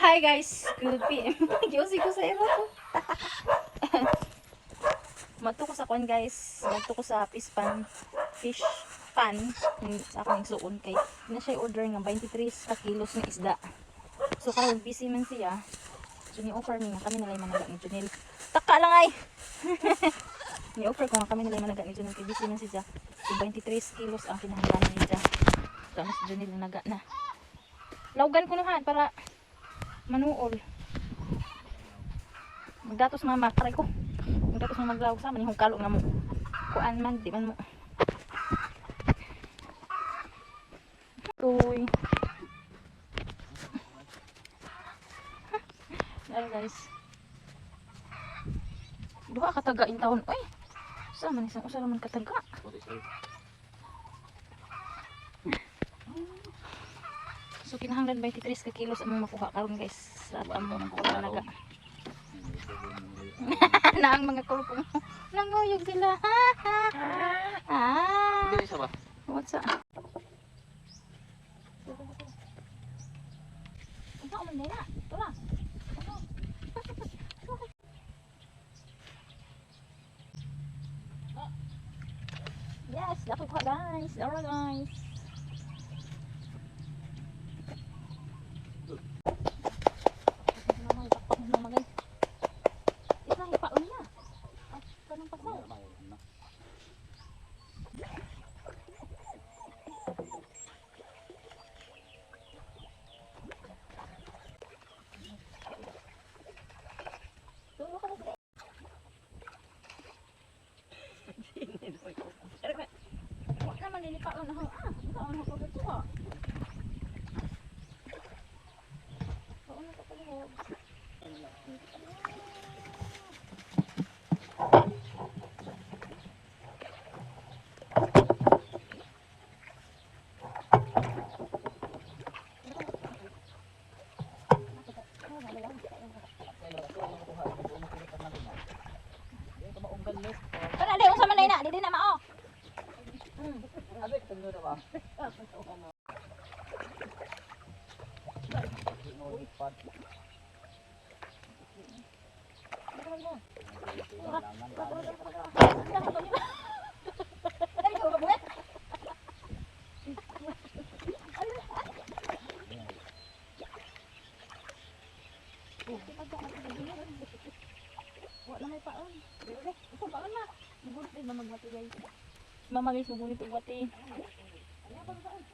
Hi guys, good PM. Giyosi ko sa ero ko. Mato ko sa kwan guys. Mato ko sa fish pan sa akong igsuon kay na siya order nga 23 ka kilos ng isda. So karon busy man siya. So ni-offer niya kami nalay managa ni Junel. Taka lang ay. Ni-offer ko nga kami nalay managa ni Junel kay busy man siya. So 23 kilos ang kinahanglan niya. So si Junel naga na. Lawgan ko nuhan para manuol. Magdatos mama, aray ko. Magdatos mama maglawag sa manihong kalo nga mo. Kuan man, di man mo. Uy. Dara guys. Duha kataga in taon. Uy. Sa man isang usa man kataga. So kinahanglan 23 ka kilos ang makuha karon guys. Sa among naga. Na ang mga kulpong nanguyog sila. Hindi isa ba? What's up? Ito man nila. Tara. Yes, dapat ko guys. Tara guys. Nilipaon ako. Paon ako dito ha. Paon ako palihog. Kana di unsa man na, di na mao. Abek tunggu na ba? Wala may paon. Ito paon na. Gusto na magmati guys. Mamagay subo nito bati.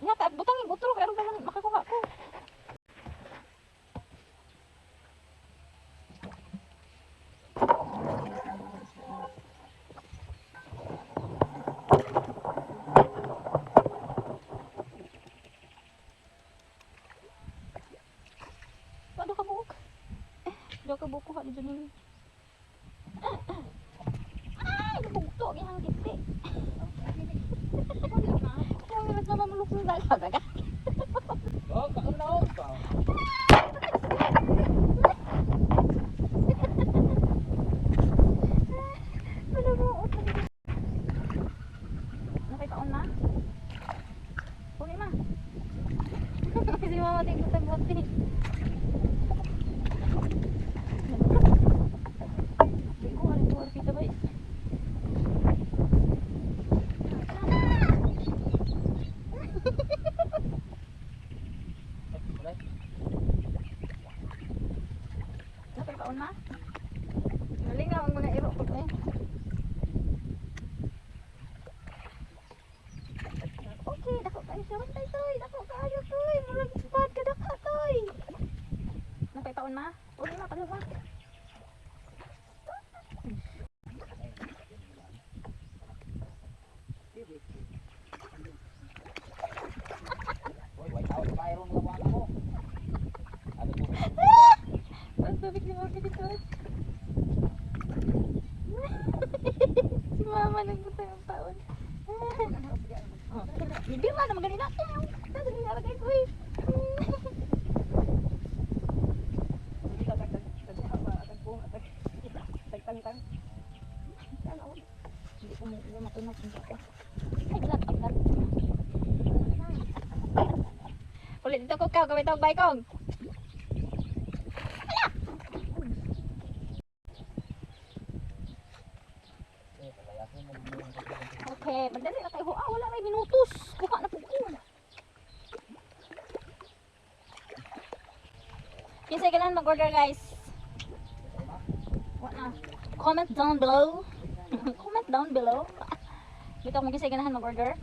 Nga ka butang ibutro kay aron ka makakuha ko. Pado ka buok. Do ka buok ha di Junil. Ay, bugto gihang giti. Mama muluk na daga. Oh, kaon pa. Nakita on na? Puli ma. Si mama tingko sa bote. Di ko ari tuwar kita bay. Nakita on na? Nalingaw ang mga iro ko eh. Okay, dako kayo sa bantay toy. Dako kayo toy. Murag spot ka dako toy. Nakitaon na? Uli na kadto ma. Oy, wait out pa iron lawan mo. Ano to? Ang tubig ni Mami dito. Si Mama nagbuta yung paon. Bibir na naman ganun natin. Dali na lagay ko eh. Hindi ka tagtang-tang. Hindi ko matunog ako. Ay, bilang kapag. Ulit dito ko ka, gawin tawag baikong. Okay, madali na kayo. Ah, wala na minutos. Kuha na po ko. Kinsay ganahan mag-order guys. Wala. Comment down below. Comment down below. Dito kung kinsay ganahan mag-order.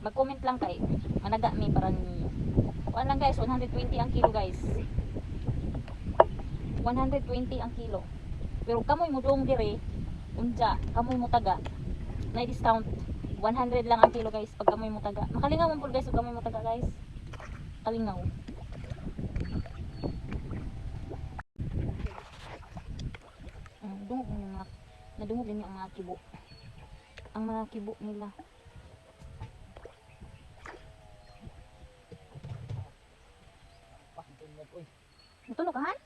Mag-comment lang kay managa mi para ni. Kuan lang guys, 120 ang kilo guys. 120 ang kilo. Pero kamoy mo dong dire, unja, kamoy mo taga. Na discount 100 lang ang kilo guys pag kamoy mo taga. Makalingaw mo po guys pag kamoy mo taga guys. Kalingaw. Dungog ng mga nadungog din ang mga kibo. Ang mga kibo nila. Natulog ka han?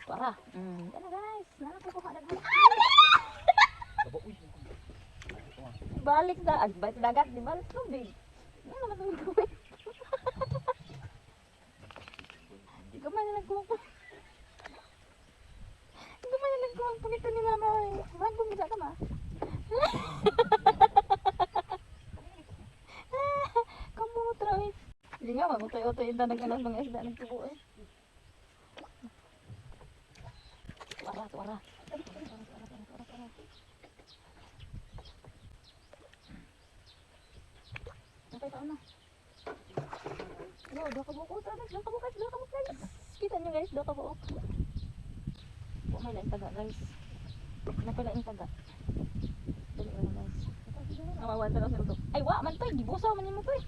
Para. Tara guys. Nakakuha na guys. Balik na. Balik dagat. Di balik tubig. Ano naman tubig tubig? Gamay na nagkuha. Gamay na nagkuha. Punito ni mama. Bagong gisa ka ma. Kamutra eh. Hindi nga, magutoy-utoy yung nag-anas mga isda nagtubo eh. Suara. Napay taon na. Yo, dua ka buko guys. Kita nyo guys, dua ka buko. Buko may laing taga guys. Napay laing taga. Dali lang guys. Awawan talaga sa ito. Ay, wa man to, gibusaw man mo to eh.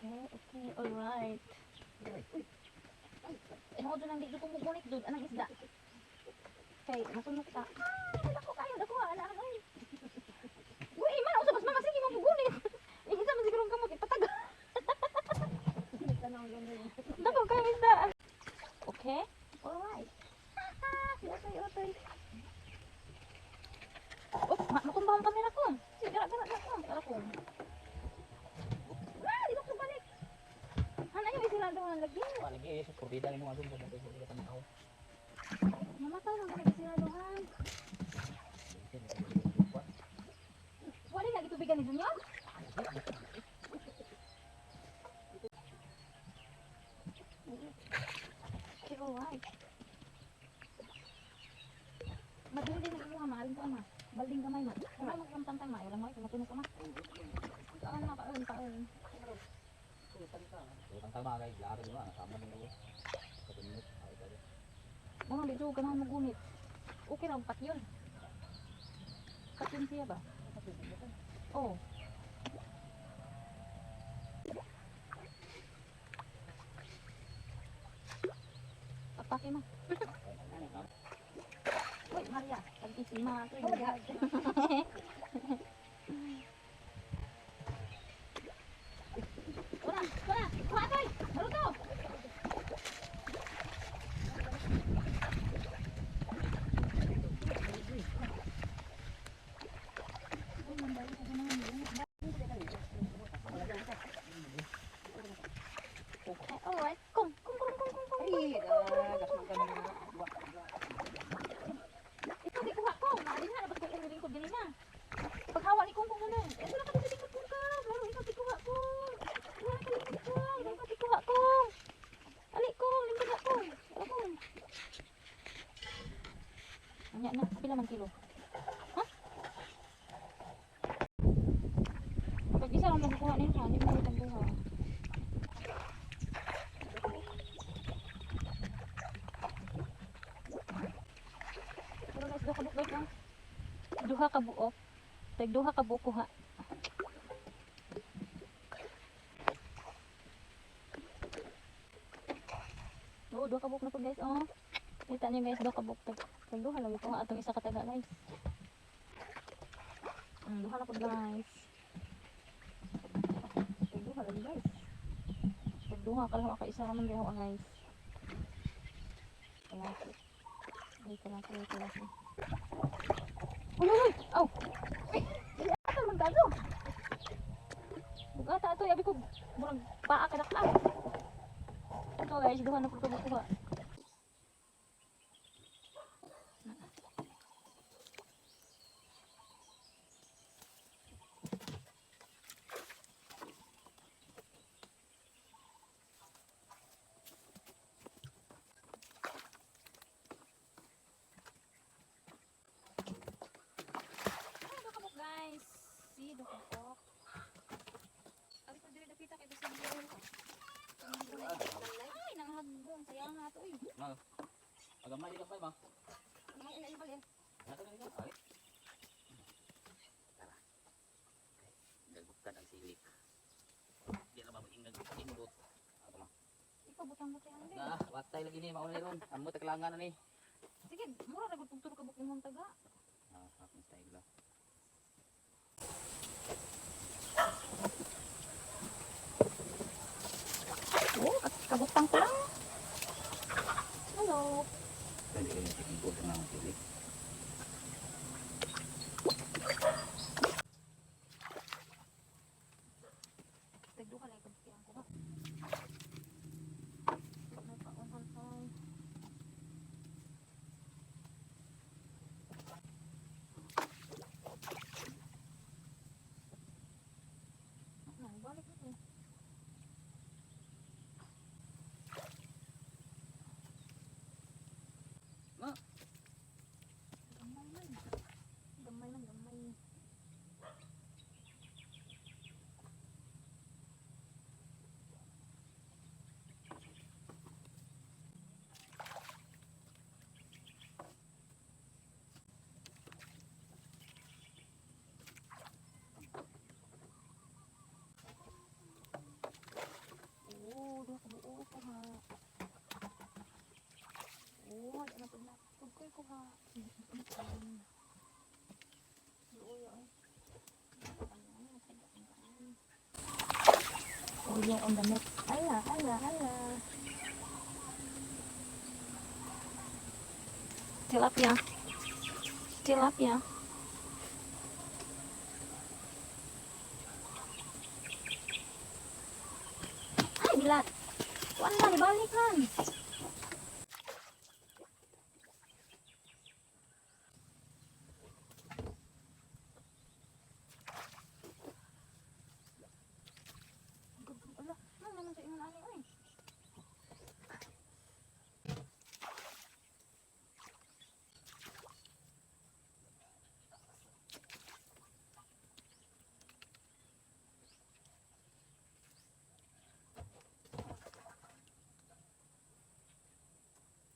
Okay, alright. Ano ko doon ang dito kumukunit doon? Anong isda? Okay, masunod ka. Dako kayo, anak. Uy, man, usap mas mama, sige mamugunit. Isa man sigurong kamot, ipataga. Dako kayo isda. Okay, alright. Otoy. Oh, makumbang ang kamera ko. Sige, gara ko. Dito ko balik. Hana yung isilado ng lagi. Lagi sa kurbida mo adun sa kurbida kan ako. Mamatay lang kami isiladohan. Wala lagi tubigan ni Junior? Okay, alright. Madindi na kumuha, maaring ko ama. Balding gamay ma. Kamay magkamtang ma. Ilang mo, tumatunog ka ma. Paon. Ang tama guys, laro mo na sama mo. Katunod. Mga medyo ganahan mo gunit. Okay lang, pat yun. Pat yun siya ba? Oo. Patake ma. Uy, Maria. Pag-isip ma. Wala. Kuha toy. Ano to? Alright. Kung. Ito di kuha ko. Maali na. Dapat ko ulitin ko din na. Paghawa ni Kung na nun. Ito na kasi di kuha ka. Laro ikaw di kuha ko. Ikaw di kuha ko. Ali ko. Limpad ako. Ako. Anya na. Pila man kilo? Ha? Pag isa lang magkukuha nila. Hindi mo ulit ang buha. Pero guys, duha ka buok guys. Duha ka buok. Duha ka buok kuha. Oo, duha ka buok na po guys. Oh. Kita niyo guys, duha ka buok. Duha lagi kuha atong isa ka taga guys. Duha na po guys. Duha lagi guys. Duha ka lang ka isa naman guys. Kalaki. Kalaki. Uy! Aw! Ay! Ano man tayo? Buga? bata ito, abi ko murag paa ka dakla. Ito guys, duha na pagtubo ko. Guys, see the kapok. Abi ko diri dapita kay basta mo. Ay, nanghagong sayang nga to eh. Agamay di ka pa ba? May ina balik. Nato na ito. Ay. Tara. Dagbukan ang silik. Di na ba mag-ingag indot. Ako ma. Ikaw butang-butang din. Watay lagi ni mauna ron. Amo taglangan na ni. Sige, mura na gud ka buk imong taga. Ako style lang. Oh, kabutang ko lang. Hello. Pwede kayo sikipot na ang silik. Tagdo ka lang kabutang ko ba? May pauhan ko. Balik ito. Gamay man. Gamay man, gamay. Oh, doon ka buo ko ha. Oh, ada na pagkay ko ha. Oh, yung on the next. Ala, ala, ala. Tilapia. Tilapia. Ay, bilat. Wala, ibalikan. Ala, ano naman sa inyo nani, oy?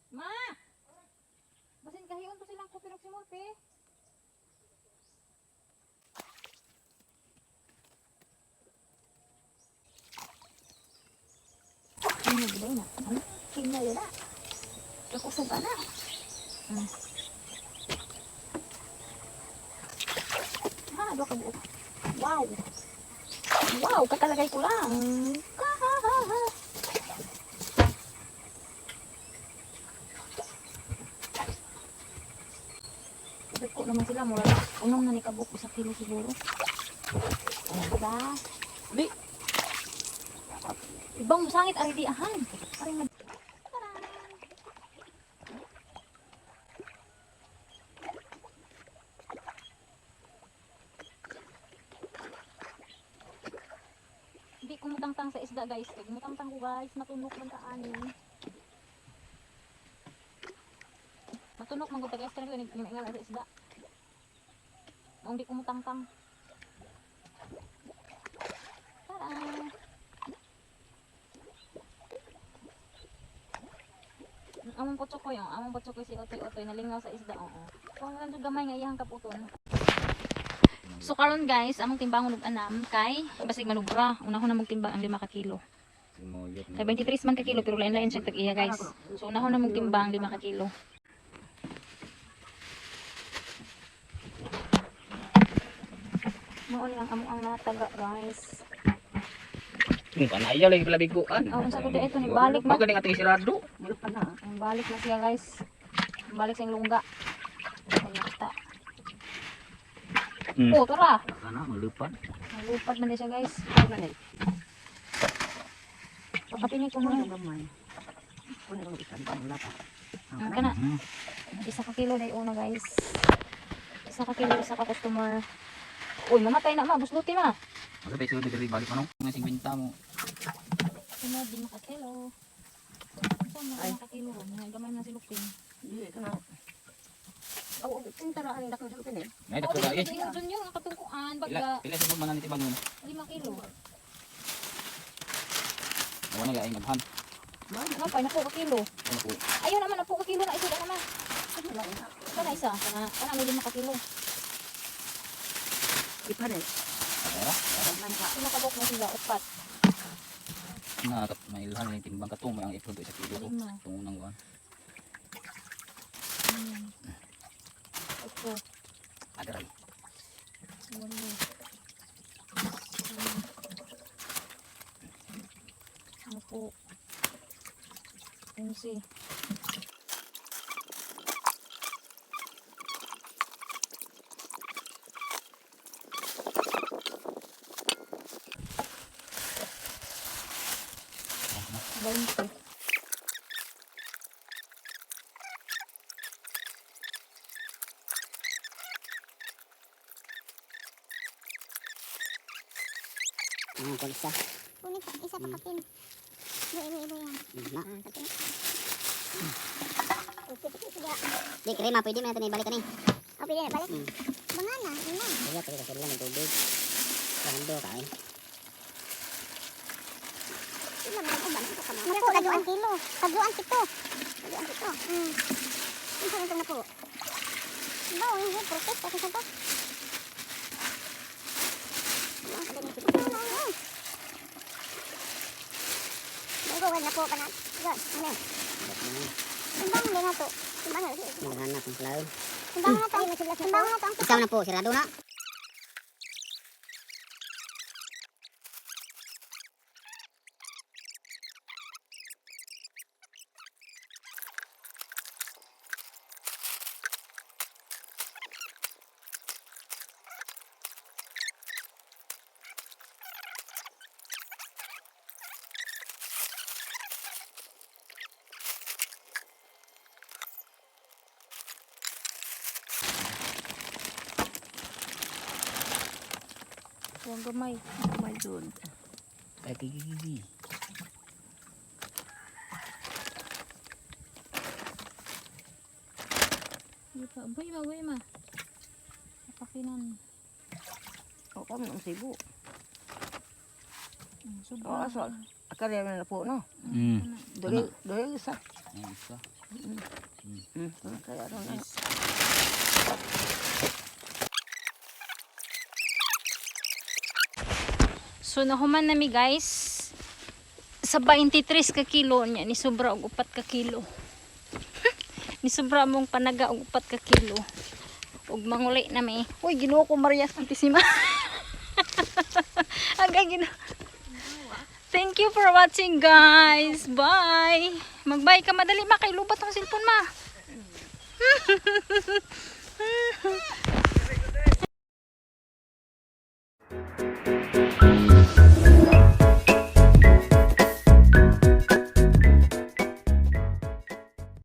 Ma! Basin kahiyon to silang kupirok si Morpe. Ini gede na. Kina yun na. Kakusog ka na. Ha, doon ka buo. Wow! Wow, kakalagay ko lang. Kahahaha. Dako naman sila, mura. Unong na ni kabuk, isa kilo siguro. Diba? Di. Ibang masangit, ari di ahan. Ari mag... Taran! Hindi ko mutangtang sa isda guys. Kaya mutangtang ko guys, matunok man kaanin. Matunok man ko taga extra nila nga sa isda. Nung di ko mutangtang. Tara! Among potso ko si Otoy nalingaw sa isda, oo. Kung nandiyo gamay nga iyang kaputon. So karon guys, among timbangon og anam kay basig manubra. Unahon na magtimbang ang 5 ka kilo. Kay 23 man ka kilo pero lain-lain siya tag iya guys. So unahon na magtimbang 5 ka kilo. Mao ni ang among ang nataga guys. Kung kanaya lagi pala biguan. Oh, unsa ko ito ni balik man. Magaling ating sirado. Ang balik na siya guys. Ang balik sa lungga. Ay nata. Oh, tara. Kana malupad. Lupad man din siya guys. Ano na? Pakapinig ko muna. Gamay. Kunin ko ikan pa mula pa. Ang kana. 1 ka kilo na una guys. 1 ka kilo, 1 ka customer. Uy, mamatay na ma. Busluti ma. Wala ba ito delivery balik mo no? Nga 50 mo. Sunod, 5 ka kilo. Ito mo, 5 ka kilo. Gamay na si Lupin. Hindi ka na. Oh, tintaraan dak na sa pin eh. May dako ba eh. Doon yung katungkuan. Pila Baga, sa man niti bangon. 5 kilo. Wala nga ay naghan. Ano pa, na 4 ka kilo. Ano po? Ayun naman, na 4 ka kilo na. Ito na naman. Ito na isa. Kana may 5 ka kilo. Ipan eh. Pera. Nakabok na sila, 4. Na may ilhan ni timbang katong may ang ipod sa kilo ko. Tungo nang wan. Ito. Agaray. Ano po? 11. Balik. Kulsa. Kunin ka, isa pa kapin. Ibo yan. Na. Kapin. Sige. Di krema pwede man natin ibalik ni. O, pwede na balik. Banana, yun na. Kaya pwede kasi lang ng tubig. Kando kain. Ilan na ang uban. Napo, kaduan kilo. Kaduan pito. Kaduan pito. Isa na itong napo. Bawa, yung protest. Kasi sa to. Bago, wala na po pa na. Yan, ano? Timbang din na to. Timbang na. Maghanap ng flower. Timbang na to. Timbang na to. Isaw na po, sirado na. Huwag gamay. May doon. Kay gigi. Buhay ma. Napakinan. O, kami ng sibo. Sobrang. O, asal. Akarya na po, no? Ano? Dali isa. Ang isa. Kaya ron na. So nahuman nami guys sa 23 ka kilo niya ni sobra og 4 ka kilo. Ni sobra mong panaga og 4 ka kilo. Ug manguli na may. Uy, Ginoo ko Maria Santisima. Agay Ginoo. Thank you for watching guys. Bye. Magbay ka madali ma kay lubat ang cellphone ma.